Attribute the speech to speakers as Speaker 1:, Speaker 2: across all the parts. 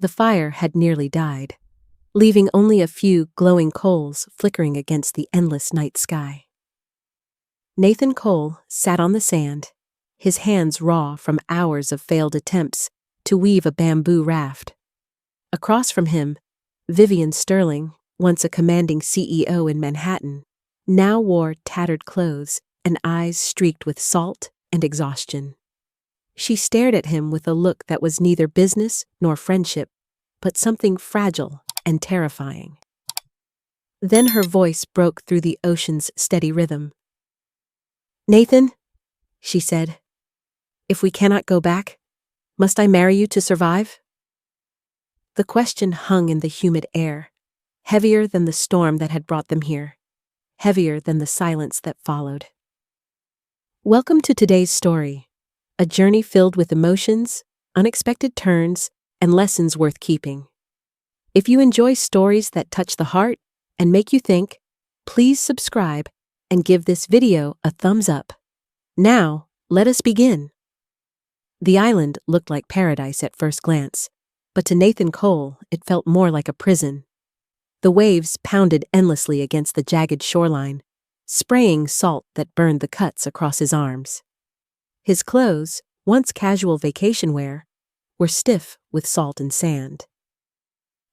Speaker 1: The fire had nearly died, leaving only a few glowing coals flickering against the endless night sky. Nathan Cole sat on the sand, his hands raw from hours of failed attempts to weave a bamboo raft. Across from him, Vivian Sterling, once a commanding CEO in Manhattan, now wore tattered clothes and eyes streaked with salt and exhaustion. She stared at him with a look that was neither business nor friendship, but something fragile and terrifying. Then her voice broke through the ocean's steady rhythm. "Nathan," she said, "if we cannot go back, must I marry you to survive?" The question hung in the humid air, heavier than the storm that had brought them here, heavier than the silence that followed. Welcome to today's story, a journey filled with emotions, unexpected turns, and lessons worth keeping. If you enjoy stories that touch the heart and make you think, please subscribe and give this video a thumbs up. Now, let us begin. The island looked like paradise at first glance, but to Nathan Cole, it felt more like a prison. The waves pounded endlessly against the jagged shoreline, spraying salt that burned the cuts across his arms. His clothes, once casual vacation wear, were stiff with salt and sand.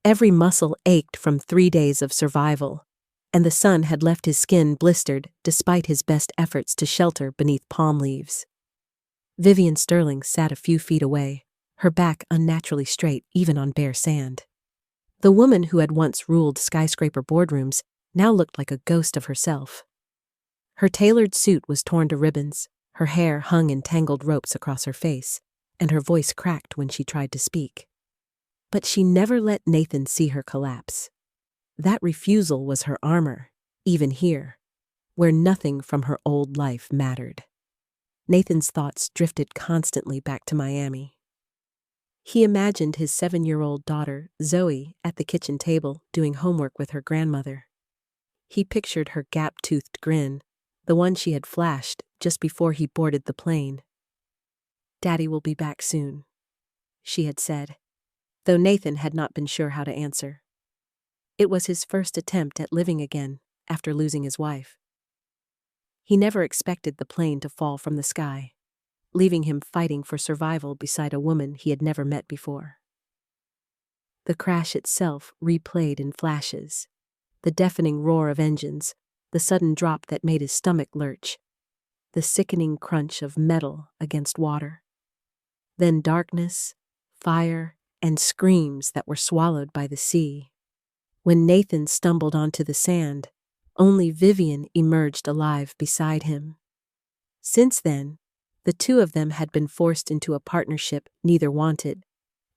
Speaker 1: Every muscle ached from 3 days of survival, and the sun had left his skin blistered despite his best efforts to shelter beneath palm leaves. Vivian Sterling sat a few feet away, her back unnaturally straight even on bare sand. The woman who had once ruled skyscraper boardrooms now looked like a ghost of herself. Her tailored suit was torn to ribbons, her hair hung in tangled ropes across her face, and her voice cracked when she tried to speak. But she never let Nathan see her collapse. That refusal was her armor, even here, where nothing from her old life mattered. Nathan's thoughts drifted constantly back to Miami. He imagined his 7-year-old daughter, Zoe, at the kitchen table doing homework with her grandmother. He pictured her gap-toothed grin, the one she had flashed just before he boarded the plane. "Daddy will be back soon," she had said, though Nathan had not been sure how to answer. It was his first attempt at living again after losing his wife. He never expected the plane to fall from the sky, leaving him fighting for survival beside a woman he had never met before. The crash itself replayed in flashes, the deafening roar of engines, the sudden drop that made his stomach lurch, the sickening crunch of metal against water. Then darkness, fire, and screams that were swallowed by the sea. When Nathan stumbled onto the sand, only Vivian emerged alive beside him. Since then, the two of them had been forced into a partnership neither wanted,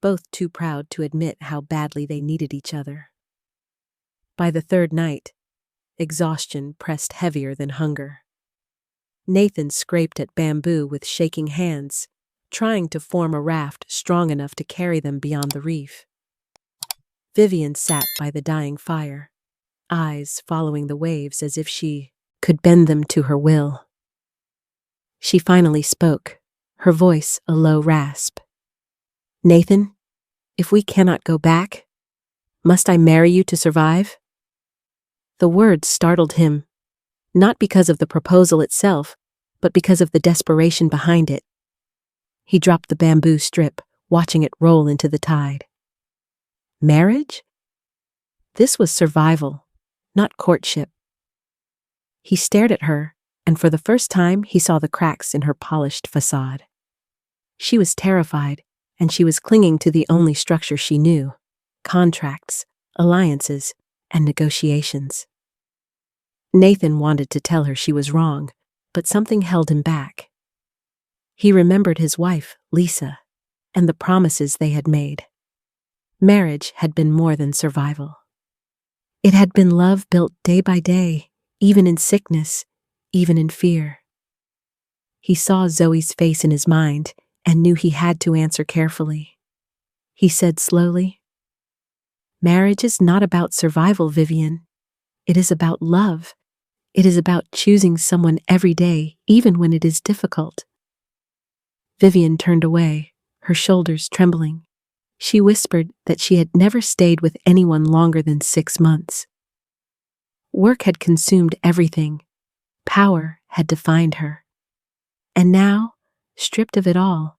Speaker 1: both too proud to admit how badly they needed each other. By the third night, exhaustion pressed heavier than hunger. Nathan scraped at bamboo with shaking hands, trying to form a raft strong enough to carry them beyond the reef. Vivian sat by the dying fire, eyes following the waves as if she could bend them to her will. She finally spoke, her voice a low rasp. "Nathan, if we cannot go back, must I marry you to survive?" The words startled him, not because of the proposal itself, but because of the desperation behind it. He dropped the bamboo strip, watching it roll into the tide. Marriage? This was survival, not courtship. He stared at her, and for the first time he saw the cracks in her polished facade. She was terrified, and she was clinging to the only structure she knew: contracts, alliances, and negotiations. Nathan wanted to tell her she was wrong, but something held him back. He remembered his wife, Lisa, and the promises they had made. Marriage had been more than survival. It had been love built day by day, even in sickness, even in fear. He saw Zoe's face in his mind and knew he had to answer carefully. He said slowly, "Marriage is not about survival, Vivian. It is about love. It is about choosing someone every day, even when it is difficult." Vivian turned away, her shoulders trembling. She whispered that she had never stayed with anyone longer than 6 months. Work had consumed everything. Power had defined her. And now, stripped of it all,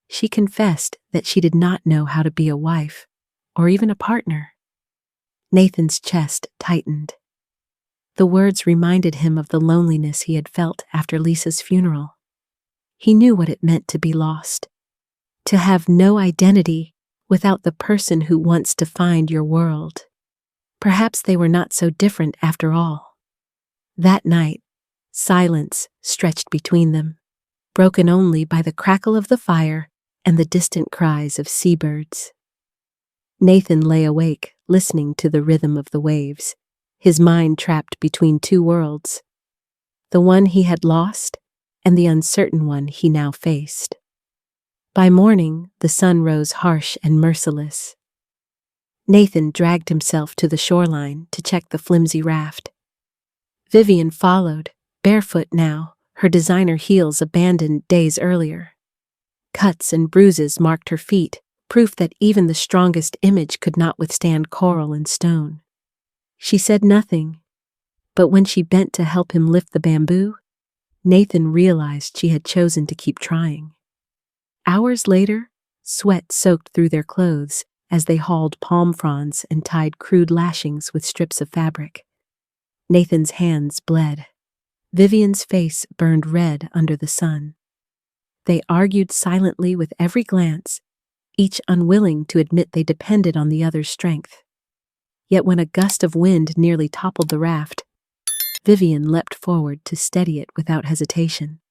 Speaker 1: she confessed that she did not know how to be a wife, or even a partner. Nathan's chest tightened. The words reminded him of the loneliness he had felt after Lisa's funeral. He knew what it meant to be lost, to have no identity without the person who once defined your world. Perhaps they were not so different after all. That night, silence stretched between them, broken only by the crackle of the fire and the distant cries of seabirds. Nathan lay awake, listening to the rhythm of the waves, his mind trapped between two worlds, the one he had lost and the uncertain one he now faced. By morning, the sun rose harsh and merciless. Nathan dragged himself to the shoreline to check the flimsy raft. Vivian followed, barefoot now, her designer heels abandoned days earlier. Cuts and bruises marked her feet, proof that even the strongest image could not withstand coral and stone. She said nothing, but when she bent to help him lift the bamboo, Nathan realized she had chosen to keep trying. Hours later, sweat soaked through their clothes as they hauled palm fronds and tied crude lashings with strips of fabric. Nathan's hands bled. Vivian's face burned red under the sun. They argued silently with every glance, each unwilling to admit they depended on the other's strength. Yet when a gust of wind nearly toppled the raft, Vivian leapt forward to steady it without hesitation.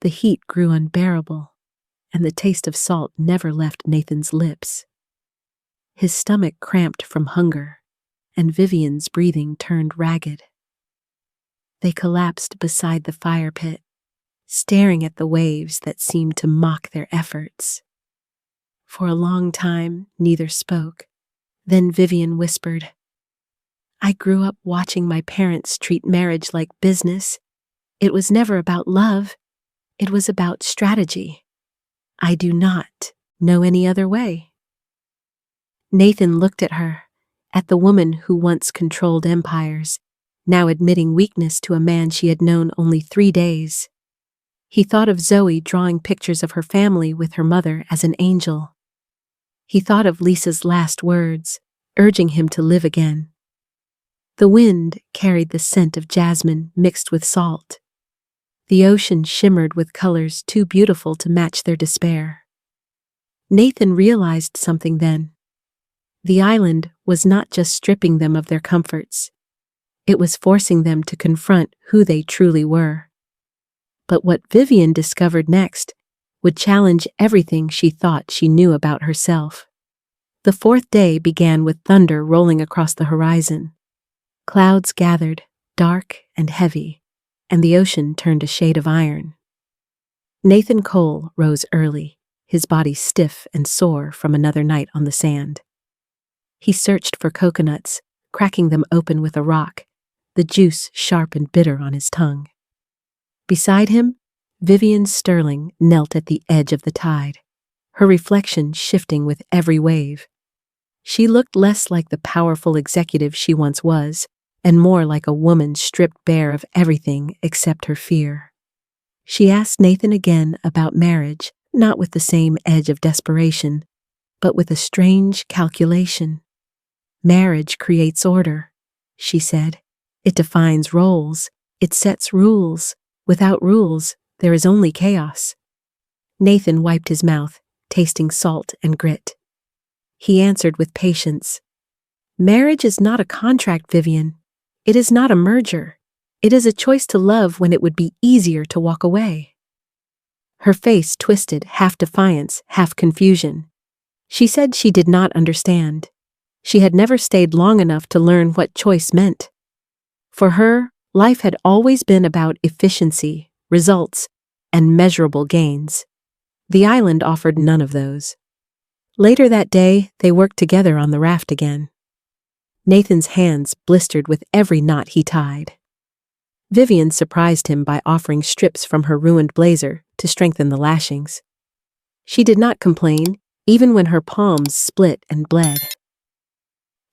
Speaker 1: The heat grew unbearable, and the taste of salt never left Nathan's lips. His stomach cramped from hunger, and Vivian's breathing turned ragged. They collapsed beside the fire pit, staring at the waves that seemed to mock their efforts. For a long time, neither spoke. Then Vivian whispered, "I grew up watching my parents treat marriage like business. It was never about love. It was about strategy. I do not know any other way." Nathan looked at her, at the woman who once controlled empires, now admitting weakness to a man she had known only 3 days. He thought of Zoe drawing pictures of her family with her mother as an angel. He thought of Lisa's last words, urging him to live again. The wind carried the scent of jasmine mixed with salt. The ocean shimmered with colors too beautiful to match their despair. Nathan realized something then. The island was not just stripping them of their comforts. It was forcing them to confront who they truly were. But what Vivian discovered next would challenge everything she thought she knew about herself. The 4th day began with thunder rolling across the horizon. Clouds gathered, dark and heavy, and the ocean turned a shade of iron. Nathan Cole rose early, his body stiff and sore from another night on the sand. He searched for coconuts, cracking them open with a rock, the juice sharp and bitter on his tongue. Beside him, Vivian Sterling knelt at the edge of the tide, her reflection shifting with every wave. She looked less like the powerful executive she once was, and more like a woman stripped bare of everything except her fear. She asked Nathan again about marriage, not with the same edge of desperation, but with a strange calculation. "Marriage creates order," she said. "It defines roles. It sets rules. Without rules, there is only chaos." Nathan wiped his mouth, tasting salt and grit. He answered with patience, "Marriage is not a contract, Vivian. It is not a merger. It is a choice to love when it would be easier to walk away." Her face twisted, half defiance, half confusion. She said she did not understand. She had never stayed long enough to learn what choice meant. For her, life had always been about efficiency, results, and measurable gains. The island offered none of those. Later that day, they worked together on the raft again. Nathan's hands blistered with every knot he tied. Vivian surprised him by offering strips from her ruined blazer to strengthen the lashings. She did not complain, even when her palms split and bled.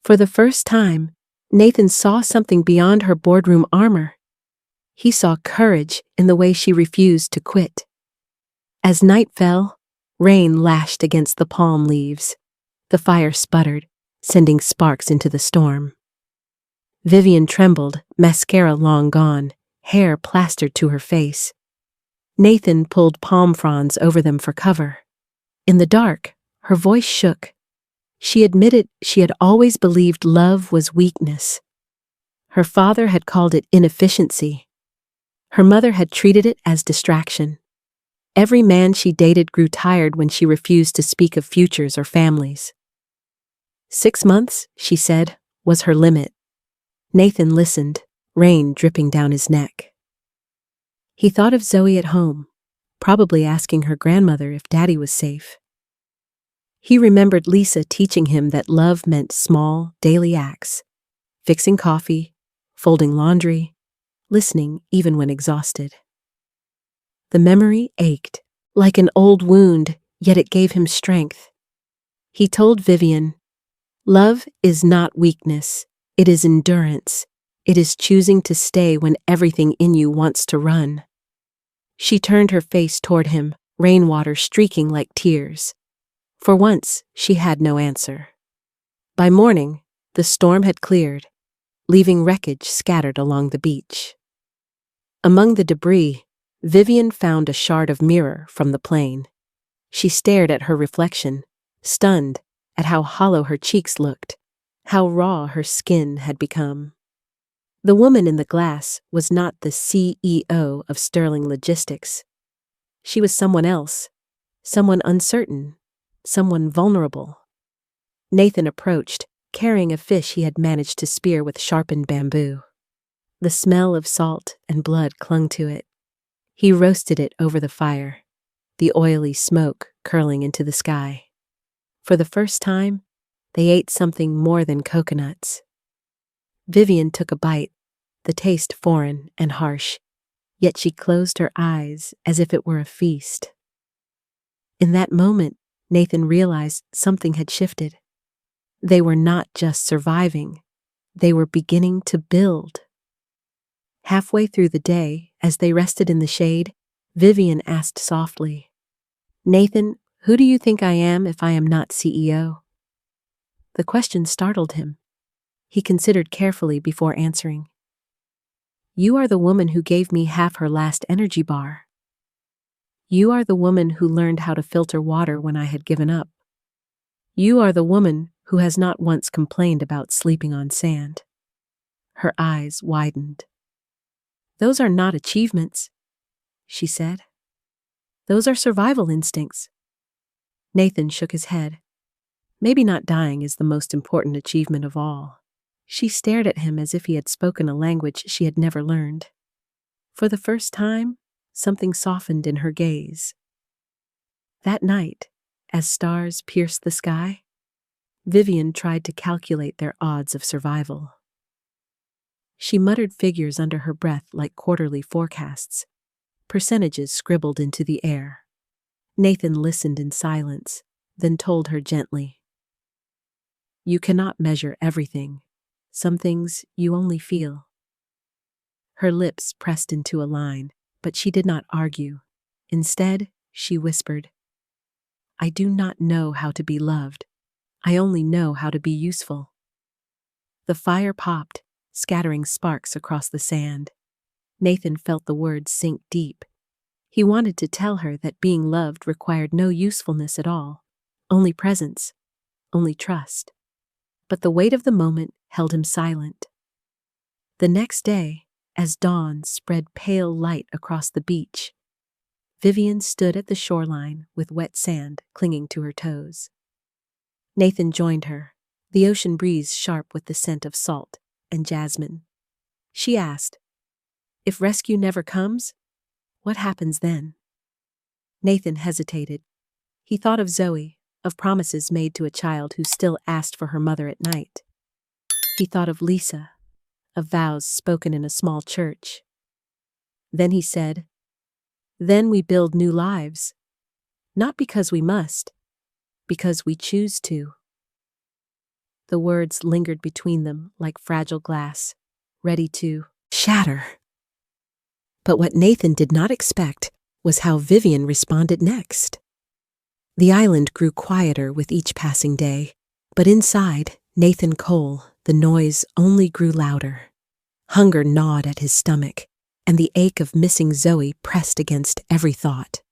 Speaker 1: For the first time, Nathan saw something beyond her boardroom armor. He saw courage in the way she refused to quit. As night fell, rain lashed against the palm leaves. The fire sputtered, sending sparks into the storm. Vivian trembled, mascara long gone, hair plastered to her face. Nathan pulled palm fronds over them for cover. In the dark, her voice shook. She admitted she had always believed love was weakness. Her father had called it inefficiency. Her mother had treated it as distraction. Every man she dated grew tired when she refused to speak of futures or families. 6 months, she said, was her limit. Nathan listened, rain dripping down his neck. He thought of Zoe at home, probably asking her grandmother if Daddy was safe. He remembered Lisa teaching him that love meant small, daily acts, fixing coffee, folding laundry, listening even when exhausted. The memory ached, like an old wound, yet it gave him strength. He told Vivian, "Love is not weakness. It is endurance. It is choosing to stay when everything in you wants to run." She turned her face toward him, rainwater streaking like tears. For once, she had no answer. By morning, the storm had cleared, leaving wreckage scattered along the beach. Among the debris, Vivian found a shard of mirror from the plane. She stared at her reflection, stunned at how hollow her cheeks looked, how raw her skin had become. The woman in the glass was not the CEO of Sterling Logistics. She was someone else, someone uncertain, someone vulnerable. Nathan approached, carrying a fish he had managed to spear with sharpened bamboo. The smell of salt and blood clung to it. He roasted it over the fire, the oily smoke curling into the sky. For the first time, they ate something more than coconuts. Vivian took a bite, the taste foreign and harsh, yet she closed her eyes as if it were a feast. In that moment, Nathan realized something had shifted. They were not just surviving, they were beginning to build. Halfway through the day, as they rested in the shade, Vivian asked softly, "Nathan, who do you think I am if I am not CEO?" The question startled him. He considered carefully before answering. "You are the woman who gave me half her last energy bar. You are the woman who learned how to filter water when I had given up. You are the woman who has not once complained about sleeping on sand." Her eyes widened. "Those are not achievements," she said. "Those are survival instincts." Nathan shook his head. "Maybe not dying is the most important achievement of all." She stared at him as if he had spoken a language she had never learned. For the first time, something softened in her gaze. That night, as stars pierced the sky, Vivian tried to calculate their odds of survival. She muttered figures under her breath like quarterly forecasts, percentages scribbled into the air. Nathan listened in silence, then told her gently, "You cannot measure everything. Some things you only feel." Her lips pressed into a line, but she did not argue. Instead, she whispered, "I do not know how to be loved. I only know how to be useful." The fire popped, scattering sparks across the sand. Nathan felt the words sink deep. He wanted to tell her that being loved required no usefulness at all, only presence, only trust. But the weight of the moment held him silent. The next day, as dawn spread pale light across the beach, Vivian stood at the shoreline with wet sand clinging to her toes. Nathan joined her, the ocean breeze sharp with the scent of salt and jasmine. She asked, "If rescue never comes, what happens then?" Nathan hesitated. He thought of Zoe, of promises made to a child who still asked for her mother at night. He thought of Lisa, of vows spoken in a small church. Then he said, "Then we build new lives. Not because we must, Because we choose to. The words lingered between them like fragile glass, ready to shatter. But what Nathan did not expect was how Vivian responded next. The island grew quieter with each passing day, but inside Nathan Cole, the noise only grew louder. Hunger gnawed at his stomach, and the ache of missing Zoe pressed against every thought.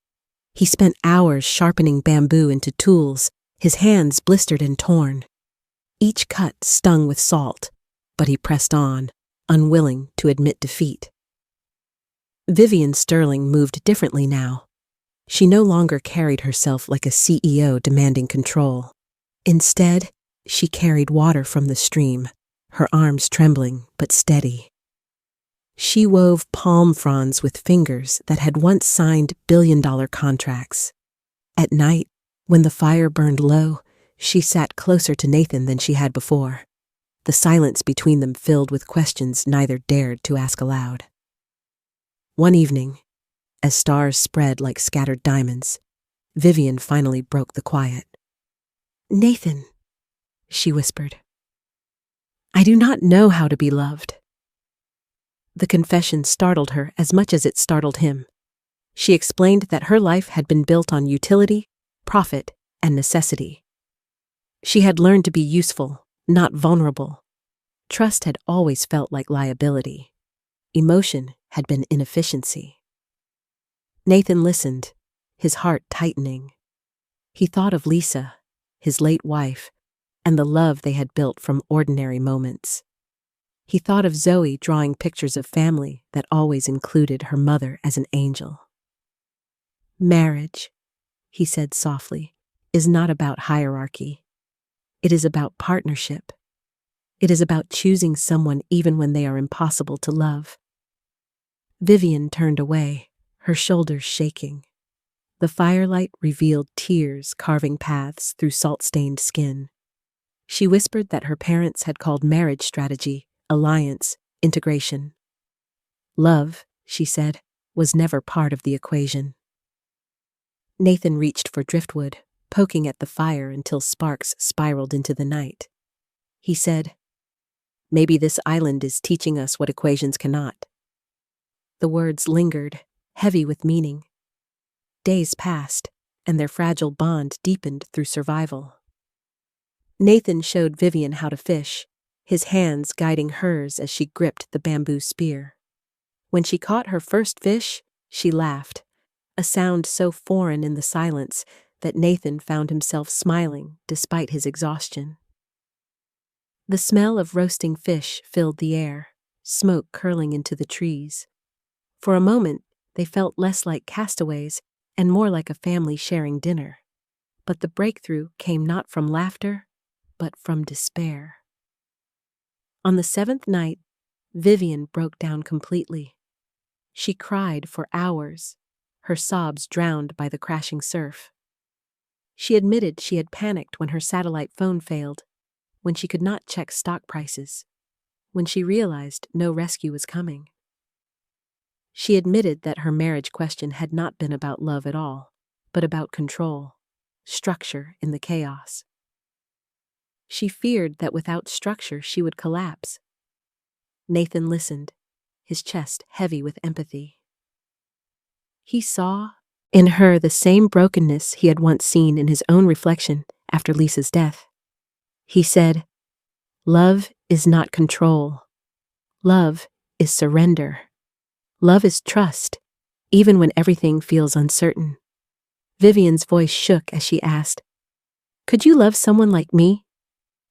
Speaker 1: He spent hours sharpening bamboo into tools, his hands blistered and torn. Each cut stung with salt, but he pressed on, unwilling to admit defeat. Vivian Sterling moved differently now. She no longer carried herself like a CEO demanding control. Instead, she carried water from the stream, her arms trembling but steady. She wove palm fronds with fingers that had once signed billion-dollar contracts. At night, when the fire burned low, she sat closer to Nathan than she had before, the silence between them filled with questions neither dared to ask aloud. One evening, as stars spread like scattered diamonds, Vivian finally broke the quiet. "Nathan," she whispered, "I do not know how to be loved." The confession startled her as much as it startled him. She explained that her life had been built on utility, profit, and necessity. She had learned to be useful, not vulnerable. Trust had always felt like liability. Emotion had been inefficiency. Nathan listened, his heart tightening. He thought of Lisa, his late wife, and the love they had built from ordinary moments. He thought of Zoe drawing pictures of family that always included her mother as an angel. "Marriage," he said softly, "is not about hierarchy. It is about partnership. It is about choosing someone even when they are impossible to love." Vivian turned away, her shoulders shaking. The firelight revealed tears carving paths through salt-stained skin. She whispered that her parents had called marriage strategy, alliance, integration. Love, she said, was never part of the equation. Nathan reached for driftwood, poking at the fire until sparks spiraled into the night. He said, "Maybe this island is teaching us what equations cannot." The words lingered, heavy with meaning. Days passed, and their fragile bond deepened through survival. Nathan showed Vivian how to fish, his hands guiding hers as she gripped the bamboo spear. When she caught her first fish, she laughed, a sound so foreign in the silence that Nathan found himself smiling despite his exhaustion. The smell of roasting fish filled the air, smoke curling into the trees. For a moment, they felt less like castaways and more like a family sharing dinner. But the breakthrough came not from laughter, but from despair. On the 7th night, Vivian broke down completely. She cried for hours, her sobs drowned by the crashing surf. She admitted she had panicked when her satellite phone failed, when she could not check stock prices, when she realized no rescue was coming. She admitted that her marriage question had not been about love at all, but about control, structure in the chaos. She feared that without structure she would collapse. Nathan listened, his chest heavy with empathy. He saw in her the same brokenness he had once seen in his own reflection after Lisa's death. He said, "Love is not control. Love is surrender. Love is trust, even when everything feels uncertain." Vivian's voice shook as she asked, "Could you love someone like me?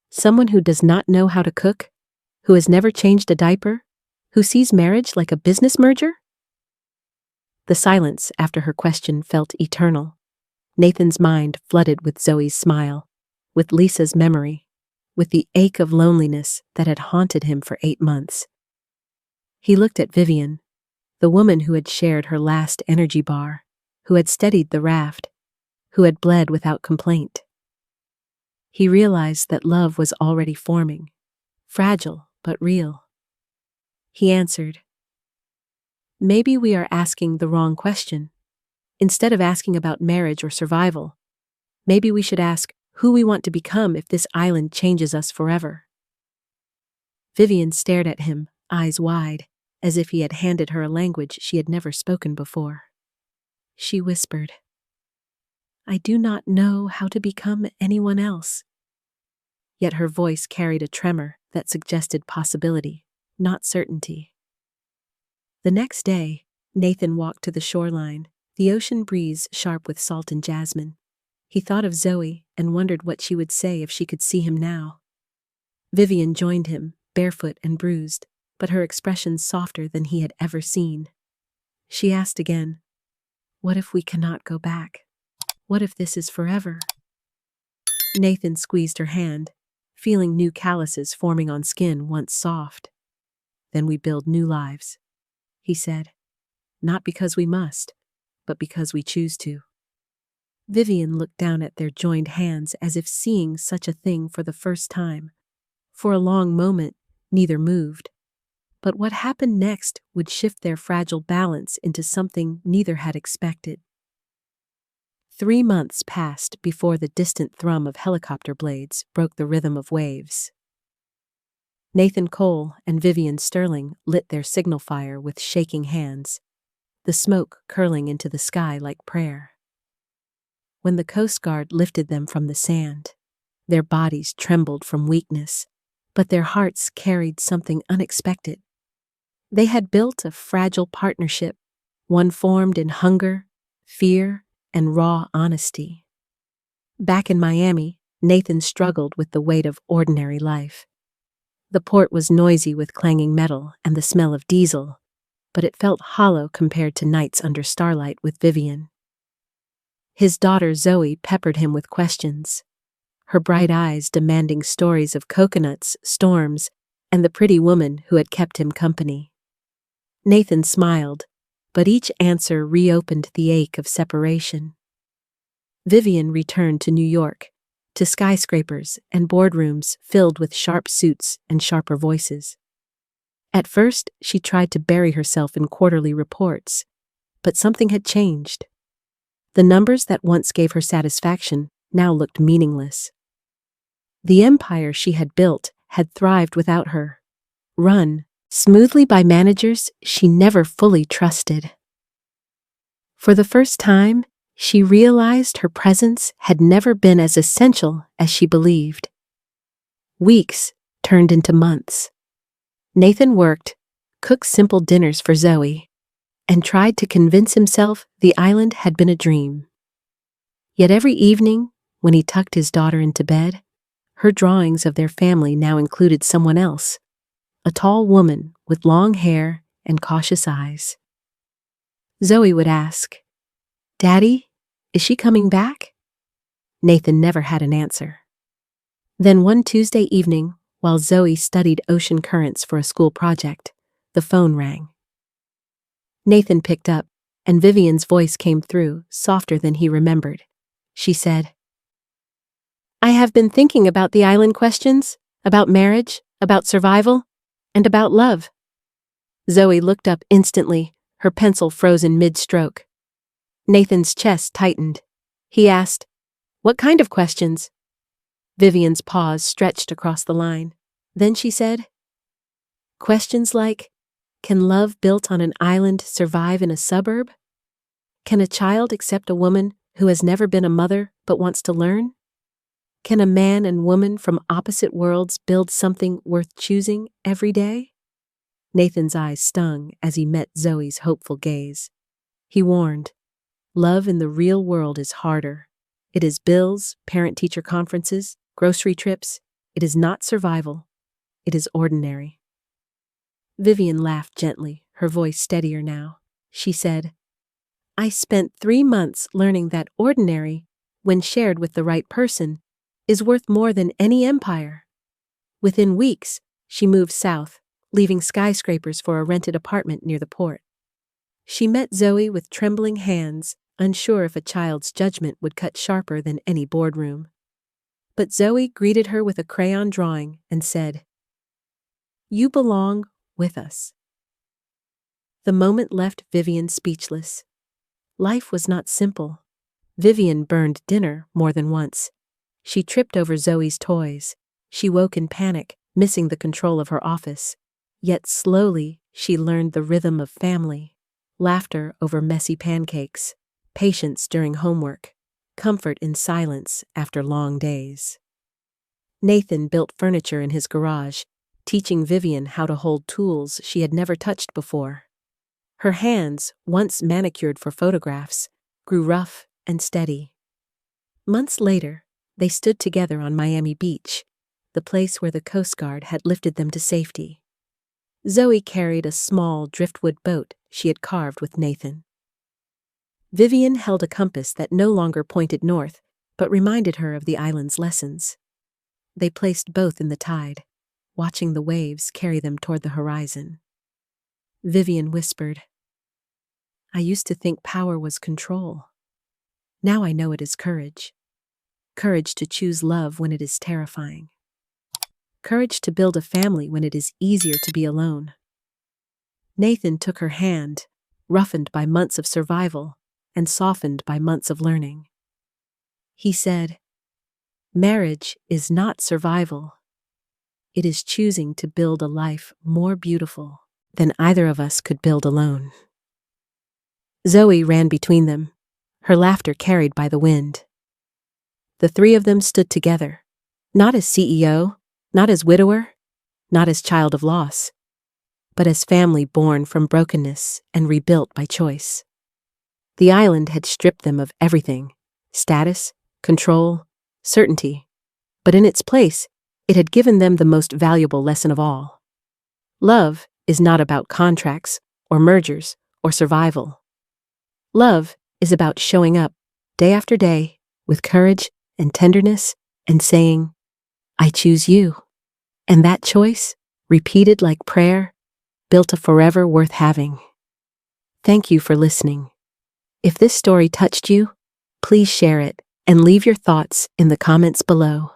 Speaker 1: Someone who does not know how to cook, who has never changed a diaper, who sees marriage like a business merger?" The silence after her question felt eternal. Nathan's mind flooded with Zoe's smile, with Lisa's memory, with the ache of loneliness that had haunted him for 8 months. He looked at Vivian, the woman who had shared her last energy bar, who had steadied the raft, who had bled without complaint. He realized that love was already forming, fragile but real. He answered, "Maybe we are asking the wrong question. Instead of asking about marriage or survival, Maybe we should ask who we want to become if this island changes us forever. Vivian stared at him, eyes wide, as if he had handed her a language she had never spoken before. She whispered, "I do not know how to become anyone else." Yet her voice carried a tremor that suggested possibility, not certainty. The next day, Nathan walked to the shoreline, the ocean breeze sharp with salt and jasmine. He thought of Zoe and wondered what she would say if she could see him now. Vivian joined him, barefoot and bruised, but her expression softer than he had ever seen. She asked again, "What if we cannot go back? What if this is forever?" Nathan squeezed her hand, feeling new calluses forming on skin once soft. "Then we build new lives," he said. "Not because we must, but because we choose to." Vivian looked down at their joined hands as if seeing such a thing for the first time. For a long moment, neither moved. But what happened next would shift their fragile balance into something neither had expected. 3 months passed before the distant thrum of helicopter blades broke the rhythm of waves. Nathan Cole and Vivian Sterling lit their signal fire with shaking hands, the smoke curling into the sky like prayer. When the Coast Guard lifted them from the sand, their bodies trembled from weakness, but their hearts carried something unexpected. They had built a fragile partnership, one formed in hunger, fear, and raw honesty. Back in Miami, Nathan struggled with the weight of ordinary life. The port was noisy with clanging metal and the smell of diesel, but it felt hollow compared to nights under starlight with Vivian. His daughter Zoe peppered him with questions, her bright eyes demanding stories of coconuts, storms, and the pretty woman who had kept him company. Nathan smiled, but each answer reopened the ache of separation. Vivian returned to New York, to skyscrapers and boardrooms filled with sharp suits and sharper voices. At first, she tried to bury herself in quarterly reports, but something had changed. The numbers that once gave her satisfaction now looked meaningless. The empire she had built had thrived without her, run smoothly by managers she never fully trusted. For the first time, she realized her presence had never been as essential as she believed. Weeks turned into months. Nathan worked, cooked simple dinners for Zoe, and tried to convince himself the island had been a dream. Yet every evening, when he tucked his daughter into bed, her drawings of their family now included someone else, a tall woman with long hair and cautious eyes. Zoe would ask, "Daddy, is she coming back?" Nathan never had an answer. Then one Tuesday evening, while Zoe studied ocean currents for a school project, the phone rang. Nathan picked up, and Vivian's voice came through, softer than he remembered. She said, "I have been thinking about the island questions, about marriage, about survival, and about love." Zoe looked up instantly, her pencil frozen mid-stroke. Nathan's chest tightened. He asked, "What kind of questions?" Vivian's pause stretched across the line. Then she said, "Questions like, can love built on an island survive in a suburb? Can a child accept a woman who has never been a mother but wants to learn? Can a man and woman from opposite worlds build something worth choosing every day?" Nathan's eyes stung as he met Zoe's hopeful gaze. He warned, "Love in the real world is harder. It is bills, parent-teacher conferences, grocery trips. It is not survival. It is ordinary." Vivian laughed gently, her voice steadier now. She said, "I spent 3 months learning that ordinary, when shared with the right person, is worth more than any empire." Within weeks, she moved south, leaving skyscrapers for a rented apartment near the port. She met Zoe with trembling hands, unsure if a child's judgment would cut sharper than any boardroom. But Zoe greeted her with a crayon drawing and said, "You belong with us." The moment left Vivian speechless. Life was not simple. Vivian burned dinner more than once. She tripped over Zoe's toys. She woke in panic, missing the control of her office. Yet slowly, she learned the rhythm of family. Laughter over messy pancakes, patience during homework, comfort in silence after long days. Nathan built furniture in his garage, teaching Vivian how to hold tools she had never touched before. Her hands, once manicured for photographs, grew rough and steady. Months later, they stood together on Miami Beach, the place where the Coast Guard had lifted them to safety. Zoe carried a small driftwood boat she had carved with Nathan. Vivian held a compass that no longer pointed north, but reminded her of the island's lessons. They placed both in the tide, watching the waves carry them toward the horizon. Vivian whispered, "I used to think power was control. Now I know it is courage. Courage to choose love when it is terrifying. Courage to build a family when it is easier to be alone." Nathan took her hand, roughened by months of survival and softened by months of learning. He said, "Marriage is not survival. It is choosing to build a life more beautiful than either of us could build alone." Zoe ran between them, her laughter carried by the wind. The three of them stood together, not as CEO, not as widower, not as child of loss, but as family born from brokenness and rebuilt by choice. The island had stripped them of everything: status, control, certainty. But in its place, it had given them the most valuable lesson of all. Love is not about contracts or mergers or survival. Love is about showing up day after day with courage and tenderness and saying, "I choose you." And that choice, repeated like prayer, built a forever worth having. Thank you for listening. If this story touched you, please share it and leave your thoughts in the comments below.